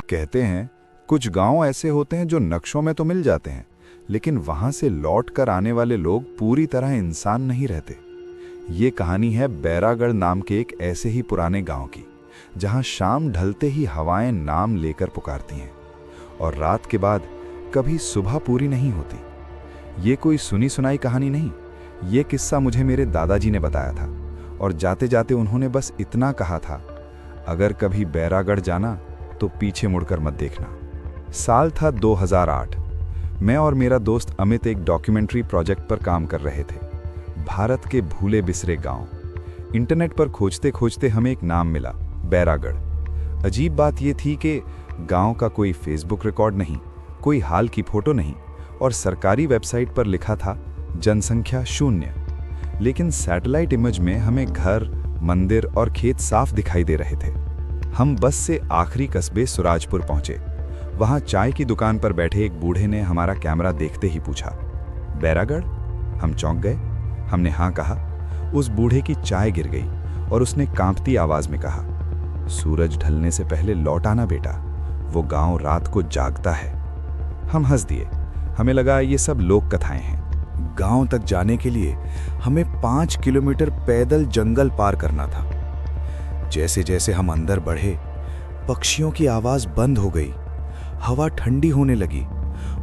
कहते हैं कुछ गांव ऐसे होते हैं जो नक्शों में तो मिल जाते हैं, लेकिन वहां से लौट कर आने वाले लोग पूरी तरह इंसान नहीं रहते। ये कहानी है बैरागढ़ नाम के एक ऐसे ही पुराने गांव की, जहां शाम ढलते ही हवाएं नाम लेकर पुकारती हैं और रात के बाद कभी सुबह पूरी नहीं होती। ये कोई सुनी सुनाई कहानी नहीं, ये किस्सा मुझे मेरे दादाजी ने बताया था और जाते जाते उन्होंने बस इतना कहा था, अगर कभी बैरागढ़ जाना तो पीछे मुड़कर मत देखना। साल था 2008। मैं और मेरा दोस्त अमित एक डॉक्यूमेंट्री प्रोजेक्ट पर काम कर रहे थे। भारत के भूले बिसरे गांव। इंटरनेट पर खोजते खोजते हमें एक नाम मिला, बैरागढ़। अजीब बात यह थी कि गांव का कोई फेसबुक रिकॉर्ड नहीं, कोई हाल की फोटो नहीं और सरकारी वेबसाइट पर लिखा था जनसंख्या 0। लेकिन सैटेलाइट इमेज में हमें घर, मंदिर और खेत साफ दिखाई दे रहे थे। हम बस से आखिरी कस्बे सुराजपुर पहुंचे। वहां चाय की दुकान पर बैठे एक बूढ़े ने हमारा कैमरा देखते ही पूछा, बैरागढ़? हम चौंक गए। हमने हाँ कहा। उस बूढ़े की चाय गिर गई और उसने कांपती आवाज में कहा, सूरज ढलने से पहले लौट आना बेटा, वो गांव रात को जागता है। हम हंस दिए। हमें लगा ये सब लोक कथाएं हैं। गांव तक जाने के लिए हमें 5 किलोमीटर पैदल जंगल पार करना था। जैसे जैसे हम अंदर बढ़े, पक्षियों की आवाज बंद हो गई, हवा ठंडी होने लगी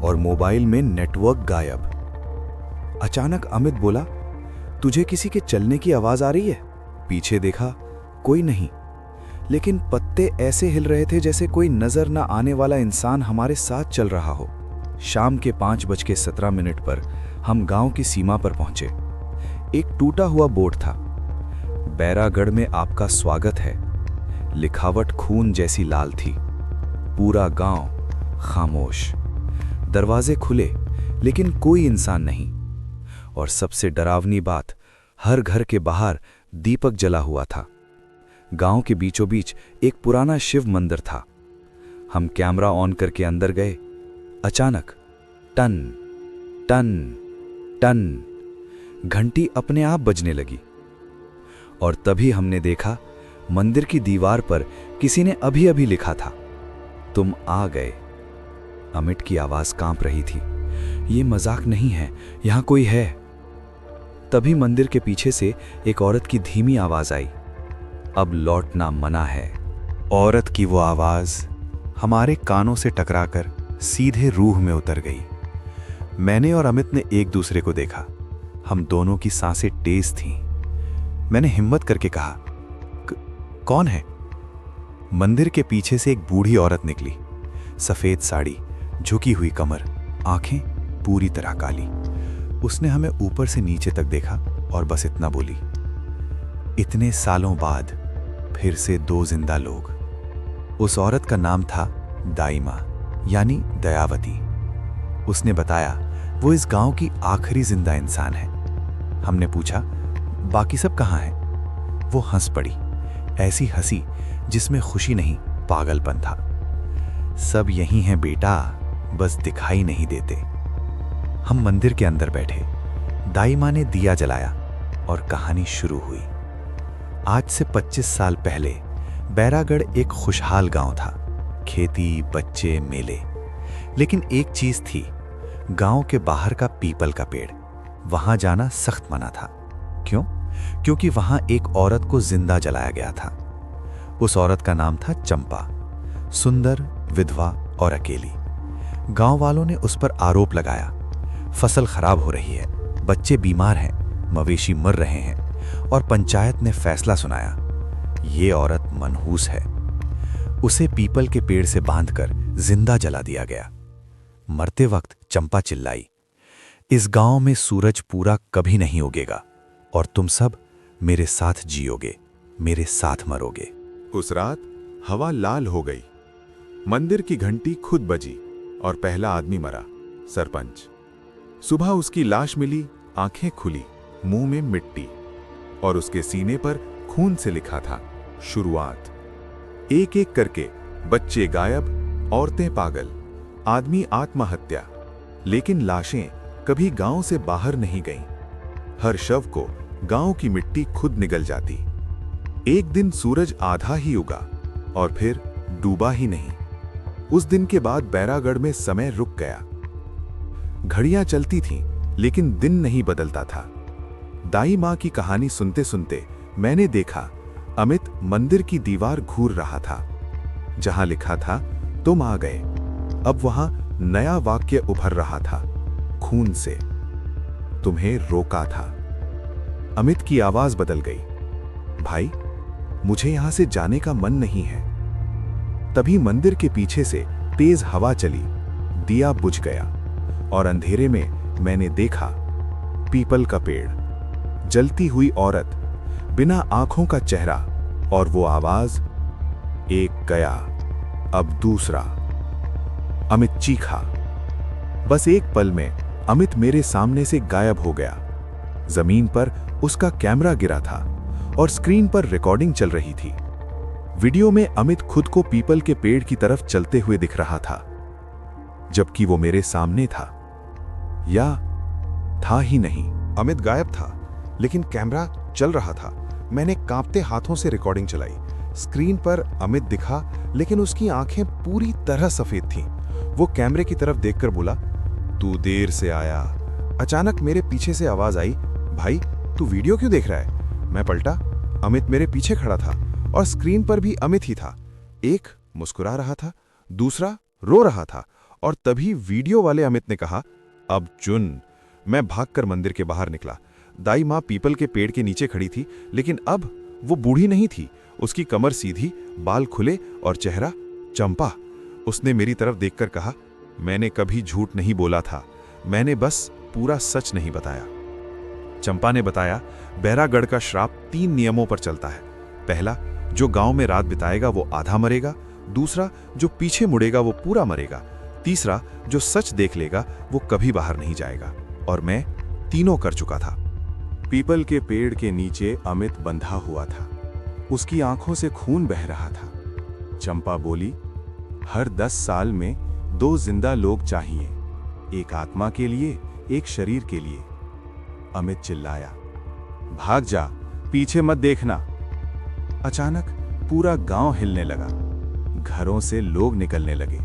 और मोबाइल में नेटवर्क गायब। अचानक अमित बोला, तुझे किसी के चलने की आवाज आ रही है? पीछे देखा, कोई नहीं, लेकिन पत्ते ऐसे हिल रहे थे जैसे कोई नजर न आने वाला इंसान हमारे साथ चल रहा हो। शाम के 5:17 पर हम गांव की सीमा पर पहुंचे। एक टूटा हुआ बोर्ड था, बैरागढ़ में आपका स्वागत है। लिखावट खून जैसी लाल थी। पूरा गांव खामोश। दरवाजे खुले, लेकिन कोई इंसान नहीं। और सबसे डरावनी बात, हर घर के बाहर दीपक जला हुआ था। गांव के बीचों बीच एक पुराना शिव मंदिर था। हम कैमरा ऑन करके अंदर गए। अचानक टन टन टन घंटी अपने आप बजने लगी और तभी हमने देखा, मंदिर की दीवार पर किसी ने अभी अभी लिखा था, तुम आ गए। अमित की आवाज कांप रही थी, ये मजाक नहीं है, यहां कोई है। तभी मंदिर के पीछे से एक औरत की धीमी आवाज आई, अब लौटना मना है। औरत की वो आवाज हमारे कानों से टकराकर सीधे रूह में उतर गई। मैंने और अमित ने एक दूसरे को देखा। हम दोनों की सांसें तेज थीं। मैंने हिम्मत करके कहा, कौन है? मंदिर के पीछे से एक बूढ़ी औरत निकली। सफेद साड़ी, झुकी हुई कमर, आंखें पूरी तरह काली। उसने हमें ऊपर से नीचे तक देखा और बस इतना बोली, इतने सालों बाद फिर से 2 जिंदा लोग। उस औरत का नाम था दाइमा, यानी दयावती। उसने बताया वो इस गांव की आखिरी जिंदा इंसान है। हमने पूछा, बाकी सब कहाँ हैं? वो हंस पड़ी, ऐसी हंसी जिसमें खुशी नहीं, पागलपन था। सब यही हैं बेटा, बस दिखाई नहीं देते। हम मंदिर के अंदर बैठे। दाइमा ने दिया जलाया और कहानी शुरू हुई। आज से 25 साल पहले बैरागढ़ एक खुशहाल गांव था। खेती, बच्चे, मेले। लेकिन एक चीज थी, गांव के बाहर का पीपल का पेड़। वहां जाना सख्त मना था। क्यों? क्योंकि वहां एक औरत को जिंदा जलाया गया था। उस औरत का नाम था चंपा। सुंदर, विधवा और अकेली। गांव वालों ने उस पर आरोप लगाया, फसल खराब हो रही है, बच्चे बीमार हैं, मवेशी मर रहे हैं और पंचायत ने फैसला सुनाया, ये औरत मनहूस है। उसे पीपल के पेड़ से बांधकर जिंदा जला दिया गया। मरते वक्त चंपा चिल्लाई, इस गांव में सूरज पूरा कभी नहीं उगेगा और तुम सब मेरे साथ जियोगे, मेरे साथ मरोगे। उस रात हवा लाल हो गई। मंदिर की घंटी खुद बजी और पहला आदमी मरा, सरपंच। सुबह उसकी लाश मिली, आंखें खुली, मुंह में मिट्टी और उसके सीने पर खून से लिखा था, शुरुआत। एक एक करके बच्चे गायब, औरतें पागल, आदमी आत्महत्या। लेकिन लाशें कभी गांव से बाहर नहीं गईं। हर शव को गांव की मिट्टी खुद निगल जाती। एक दिन सूरज आधा ही उगा, और फिर डूबा ही नहीं। उस दिन के बाद बैरागढ़ में समय रुक गया। घड़ियां चलती थीं, लेकिन दिन नहीं बदलता था। दाई मां की कहानी सुनते सुनते मैंने देखा अमित मंदिर की दीवार घूर रहा था। जहां लिखा था तुम आ गए, अब वहां नया वाक्य उभर रहा था, खून से। तुम्हें रोका था। अमित की आवाज बदल गई, भाई मुझे यहां से जाने का मन नहीं है। तभी मंदिर के पीछे से तेज हवा चली, दिया बुझ गया और अंधेरे में मैंने देखा पीपल का पेड़, जलती हुई औरत, बिना आंखों का चेहरा और वो आवाज, एक गया अब दूसरा। अमित चीखा। बस एक पल में अमित मेरे सामने से गायब हो गया। जमीन पर उसका कैमरा गिरा था और स्क्रीन पर रिकॉर्डिंग चल रही थी। वीडियो में अमित खुद को पीपल के पेड़ की तरफ चलते हुए दिख रहा था, जबकि वो मेरे सामने था, या था ही नहीं। अमित गायब था, लेकिन कैमरा चल रहा था। मैंने कांपते हाथों से रिकॉर्डिंग चलाई। स्क्रीन पर अमित दिखा, लेकिन उसकी आंखें पूरी तरह सफेद थीं। वो कैमरे की तरफ देखकर बोला, तू देर से आया। अचानक मेरे पीछे से आवाज आई, भाई तू वीडियो क्यों देख रहा है? मैं पलटा, अमित मेरे पीछे खड़ा था और स्क्रीन पर भी अमित ही था। एक मुस्कुरा रहा था, दूसरा रो रहा था, और तभी वीडियो वाले अमित ने कहा, अब चुन। मैं भागकर मंदिर के बाहर निकला। दाई मां पीपल के पेड़ के नीचे खड़ी थी, लेकिन अब वो बूढ़ी नहीं थी। उसकी कमर सीधी, बाल खुले और चेहरा चंपा। उसने मेरी तरफ देखकर कहा, मैंने कभी झूठ नहीं बोला था, मैंने बस पूरा सच नहीं बताया। चंपा ने बताया, बैरागढ़ का श्राप 3 नियमों पर चलता है। पहला, जो गांव में रात बिताएगा वो आधा मरेगा। दूसरा, जो पीछे मुड़ेगा वो पूरा मरेगा। तीसरा, जो सच देख लेगा वो कभी बाहर नहीं जाएगा। और मैं तीनों कर चुका था। पीपल के पेड़ के नीचे अमित बंधा हुआ था। उसकी आंखों से खून बह रहा था। चंपा बोली, हर 10 साल में 2 जिंदा लोग चाहिए, एक आत्मा के लिए, एक शरीर के लिए। अमित चिल्लाया, भाग जा, पीछे मत देखना। अचानक पूरा गांव हिलने लगा। घरों से लोग निकलने लगे,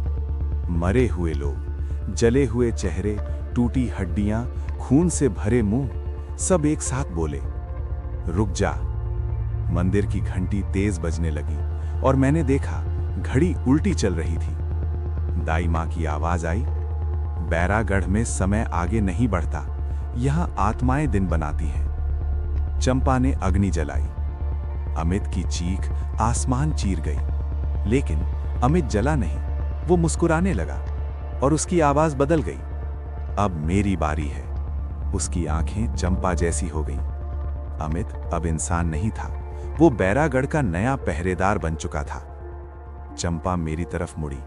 मरे हुए लोग, जले हुए चेहरे, टूटी हड्डियां, खून से भरे मुंह। सब एक साथ बोले, रुक जा। मंदिर की घंटी तेज बजने लगी और मैंने देखा घड़ी उल्टी चल रही थी। दाई मां की आवाज आई, बैरागढ़ में समय आगे नहीं बढ़ता, यहां आत्माएं दिन बनाती हैं। चंपा ने अग्नि जलाई। अमित की चीख आसमान चीर गई, लेकिन अमित जला नहीं। वो मुस्कुराने लगा और उसकी आवाज बदल गई, अब मेरी बारी है। उसकी आंखें चंपा जैसी हो गईं। अमित अब इंसान नहीं था, वो बैरागढ़ का नया पहरेदार बन चुका था। चंपा मेरी तरफ मुड़ी,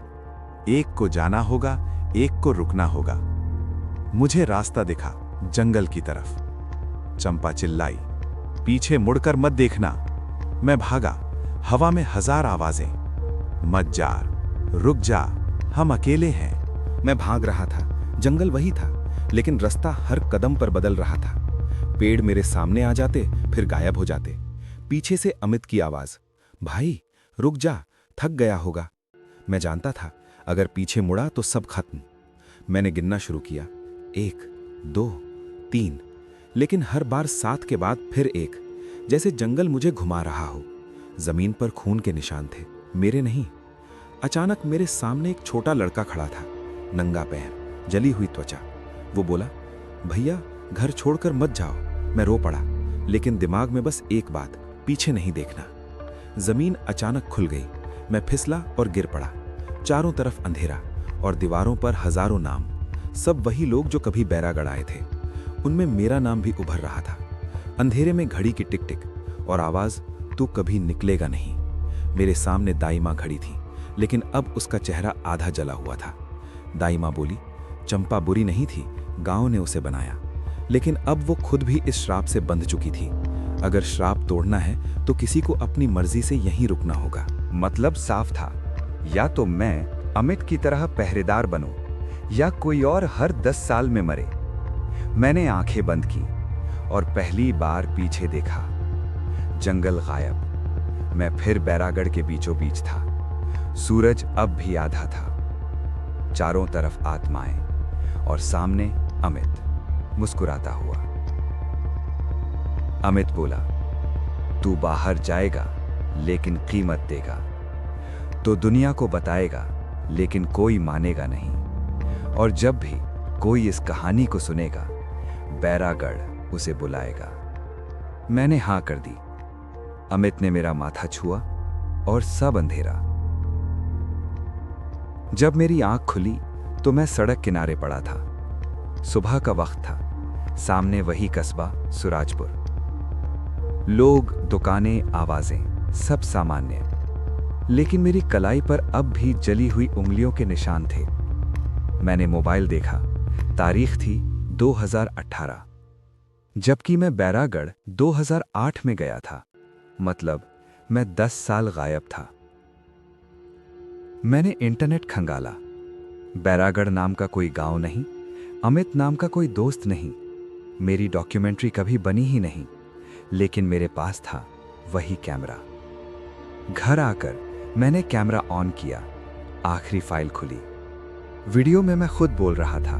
एक को जाना होगा, एक को रुकना होगा। मुझे रास्ता दिखा, जंगल की तरफ। चंपा चिल्लाई, पीछे मुड़कर मत देखना। मैं भागा, हवा में 1000 आवाजें, मत जा, रुक जा, हम अकेले हैं। मैं भाग रहा था, जंगल वही था, लेकिन रास्ता हर कदम पर बदल रहा था। पेड़ मेरे सामने आ जाते, फिर गायब हो जाते। पीछे से अमित की आवाज, भाई रुक जा, थक गया होगा। मैं जानता था अगर पीछे मुड़ा तो सब खत्म। मैंने गिनना शुरू किया, 1, 2, 3, लेकिन हर बार 7 के बाद फिर 1, जैसे जंगल मुझे घुमा रहा हो। जमीन पर खून के निशान थे, मेरे नहीं। अचानक मेरे सामने एक छोटा लड़का खड़ा था, नंगा पैर, जली हुई त्वचा। वो बोला, भैया घर छोड़कर मत जाओ। मैं रो पड़ा, लेकिन दिमाग में बस एक बात, पीछे नहीं देखना। जमीन अचानक खुल गई, मैं फिसला और गिर पड़ा। चारों तरफ अंधेरा और दीवारों पर हजारों नाम, सब वही लोग जो कभी बैरागढ़ आए थे। उनमें मेरा नाम भी उभर रहा था। अंधेरे में घड़ी की टिक टिक और आवाज, तू कभी निकलेगा नहीं। मेरे सामने दाई मां खड़ी थी, लेकिन अब उसका चेहरा आधा जला हुआ था। दाई मां बोली, चंपा बुरी नहीं थी, गांव ने उसे बनाया, लेकिन अब वो खुद भी इस श्राप से बंध चुकी थी। अगर श्राप तोड़ना है तो किसी को अपनी मर्जी से यहीं रुकना होगा। मतलब साफ था, या तो मैं अमित की तरह पहरेदार बनूं, या कोई और हर 10 साल में मरे। मैंने आंखें बंद की और पहली बार पीछे देखा। जंगल गायब, मैं फिर बैरागढ़ के बीचों बीच था। सूरज अब भी आधा था। चारों तरफ आत्माएं और सामने अमित मुस्कुराता हुआ। अमित बोला, तू बाहर जाएगा लेकिन कीमत देगा, तो दुनिया को बताएगा लेकिन कोई मानेगा नहीं। और जब भी कोई इस कहानी को सुनेगा, बैरागढ़ उसे बुलाएगा। मैंने हां कर दी। अमित ने मेरा माथा छुआ और सब अंधेरा। जब मेरी आंख खुली तो मैं सड़क किनारे पड़ा था। सुबह का वक्त था। सामने वही कस्बा सुराजपुर। लोग, दुकानें, आवाजें, सब सामान्य। लेकिन मेरी कलाई पर अब भी जली हुई उंगलियों के निशान थे। मैंने मोबाइल देखा। तारीख थी 2018, जबकि मैं बैरागढ़ 2008 में गया था। मतलब मैं 10 साल गायब था। मैंने इंटरनेट खंगाला। बैरागढ़ नाम का कोई गांव नहीं, अमित नाम का कोई दोस्त नहीं। मेरी डॉक्यूमेंट्री कभी बनी ही नहीं, लेकिन मेरे पास था वही कैमरा। घर आकर मैंने कैमरा ऑन किया। आखिरी फाइल खुली। वीडियो में मैं खुद बोल रहा था,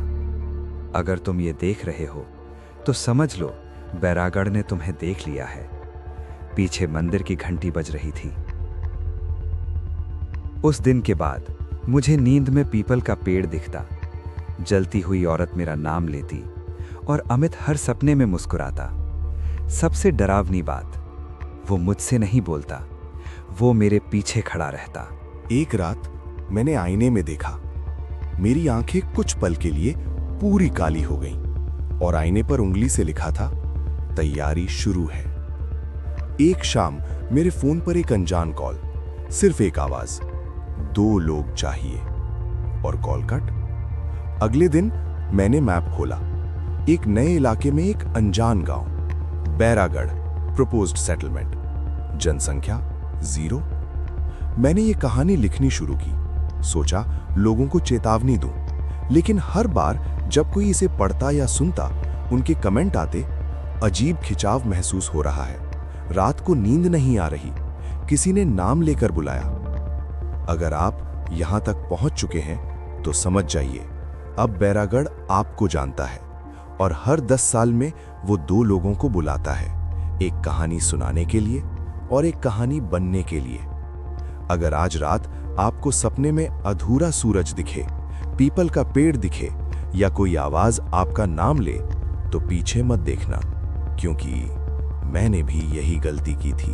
अगर तुम ये देख रहे हो तो समझ लो बैरागढ़ ने तुम्हें देख लिया है। पीछे मंदिर की घंटी बज रही थी। उस दिन के बाद मुझे नींद में पीपल का पेड़ दिखता, जलती हुई औरत मेरा नाम लेती और अमित हर सपने में मुस्कुराता। सबसे डरावनी बात, वो मुझसे नहीं बोलता, वो मेरे पीछे खड़ा रहता। एक रात मैंने आईने में देखा। मेरी आंखें कुछ पल के लिए पूरी काली हो गईं और आईने पर उंगली से लिखा था, तैयारी शुरू है। एक शाम मेरे फोन पर एक अनजान कॉल, सिर्फ एक आवाज, 2 लोग चाहिए, और कॉल कट। अगले दिन मैंने मैप खोला। एक नए इलाके में एक अनजान गांव, बैरागढ़, प्रपोज्ड सेटलमेंट, जनसंख्या 0। मैंने ये कहानी लिखनी शुरू की। सोचा लोगों को चेतावनी दूं, लेकिन हर बार जब कोई इसे पढ़ता या सुनता, उनके कमेंट आते, अजीब खिंचाव महसूस हो रहा है, रात को नींद नहीं आ रही, किसी ने नाम लेकर बुलाया। अगर आप यहां तक पहुंच चुके हैं तो समझ जाइए, अब बैरागढ़ आपको जानता है और हर 10 साल में वो 2 लोगों को बुलाता है, एक कहानी सुनाने के लिए और एक कहानी बनने के लिए। अगर आज रात आपको सपने में अधूरा सूरज दिखे, पीपल का पेड़ दिखे या कोई आवाज आपका नाम ले, तो पीछे मत देखना, क्योंकि मैंने भी यही गलती की थी।